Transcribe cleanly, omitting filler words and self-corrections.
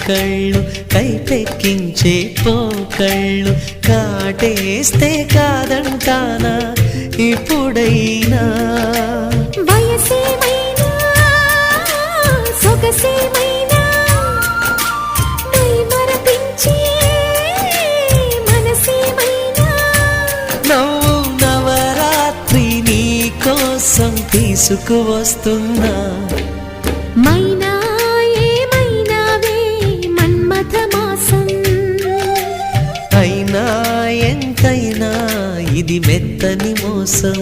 కళ్ళు కైపెక్కించే పోకళ్ళు కాటేస్తే కాదంటానా ఇప్పుడైనా వయసేమైనా సొగసేమైనా మై మరపించే మనసేమైనా నవ్వు నవరాత్రి నీ కోసం తీసుకువస్తున్నా మైనా ఏమైనావే మన్మథ మాసం అయినా ఎంతైనా ఇది మెత్తని మోసం